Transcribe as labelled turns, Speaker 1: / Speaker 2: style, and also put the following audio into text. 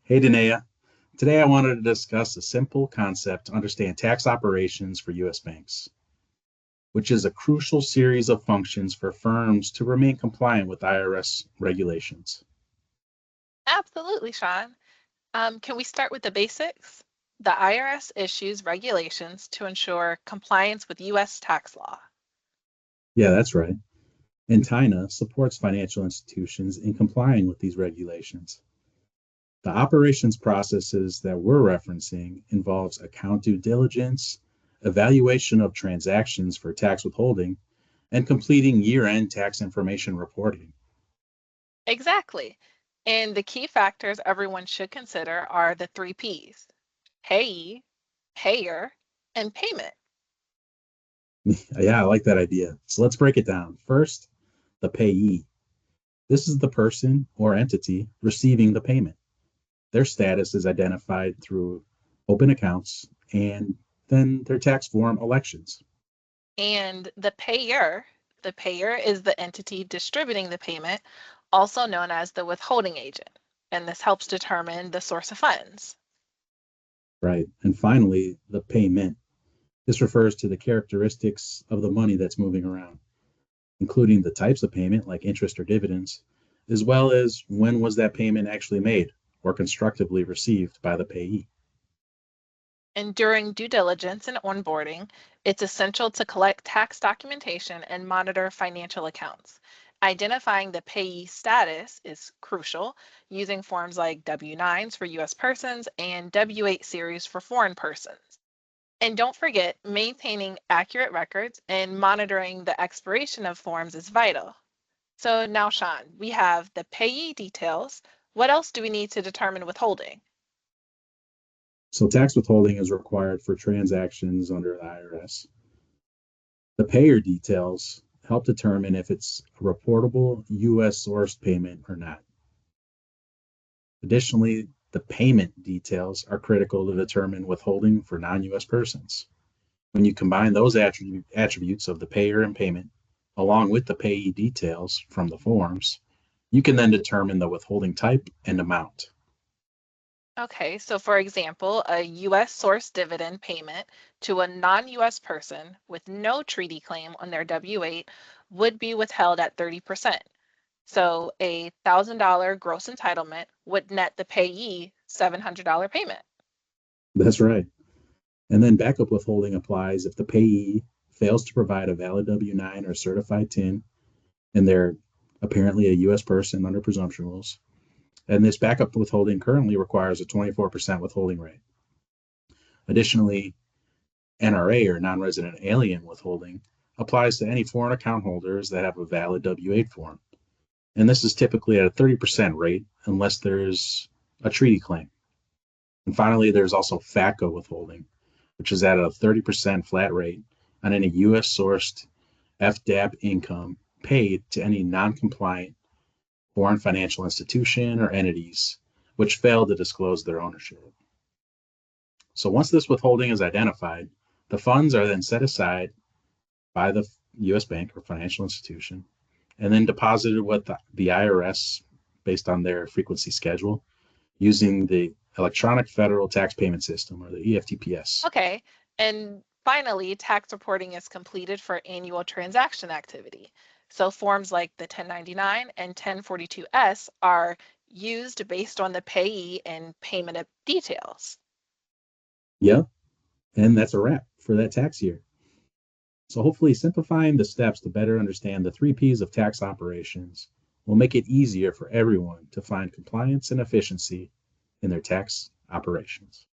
Speaker 1: Hey, Danae. Today I wanted to discuss a simple concept to understand tax operations for U.S. banks, which is a crucial series of functions for firms to remain compliant with IRS regulations.
Speaker 2: Absolutely, Sean. Can we start with the basics? The IRS issues regulations to ensure compliance with U.S. tax law.
Speaker 1: Yeah, that's right. And TAINA supports financial institutions in complying with these regulations. The operations processes that we're referencing involves account due diligence, evaluation of transactions for tax withholding, and completing year-end tax information reporting.
Speaker 2: Exactly. And the key factors everyone should consider are the three P's: payee, payer, and payment.
Speaker 1: Yeah, I like that idea. So let's break it down. First, the payee. This is the person or entity receiving the payment. Their status is identified through open accounts and then their tax form elections.
Speaker 2: And the payer is the entity distributing the payment, also known as the withholding agent. And this helps determine the source of funds.
Speaker 1: Right. And finally, the payment. This refers to the characteristics of the money that's moving around, including the types of payment like interest or dividends, as well as when was that payment actually made or constructively received by the payee.
Speaker 2: And during due diligence and onboarding, it's essential to collect tax documentation and monitor financial accounts. Identifying the payee status is crucial, using forms like W-9s for US persons and W-8 series for foreign persons. And don't forget, maintaining accurate records and monitoring the expiration of forms is vital. So now, Sean, we have the payee details. What else do we need to determine withholding?
Speaker 1: So tax withholding is required for transactions under the IRS. The payer details help determine if it's a reportable U.S. sourced payment or not. Additionally, the payment details are critical to determine withholding for non-U.S. persons. When you combine those attributes of the payer and payment, along with the payee details from the forms, you can then determine the withholding type and amount.
Speaker 2: Okay, so for example, a US source dividend payment to a non-US person with no treaty claim on their W-8 would be withheld at 30%. So a $1,000 gross entitlement would net the payee $700 payment.
Speaker 1: That's right. And then backup withholding applies if the payee fails to provide a valid W-9 or certified TIN, and they're apparently a U.S. person under presumption rules. And this backup withholding currently requires a 24% withholding rate. Additionally, NRA or non resident alien withholding applies to any foreign account holders that have a valid W 8 form. And this is typically at a 30% rate unless there's a treaty claim. And finally, there's also FATCA withholding, which is at a 30% flat rate on any US sourced FDAP income paid to any non compliant foreign financial institution or entities which fail to disclose their ownership. So once this withholding is identified, the funds are then set aside by the US bank or financial institution and then deposited with the IRS based on their frequency schedule using the Electronic Federal Tax Payment System or the EFTPS.
Speaker 2: Okay, and finally, tax reporting is completed for annual transaction activity. So forms like the 1099 and 1042S are used based on the payee and payment details.
Speaker 1: Yep, and that's a wrap for that tax year. So hopefully simplifying the steps to better understand the three P's of tax operations will make it easier for everyone to find compliance and efficiency in their tax operations.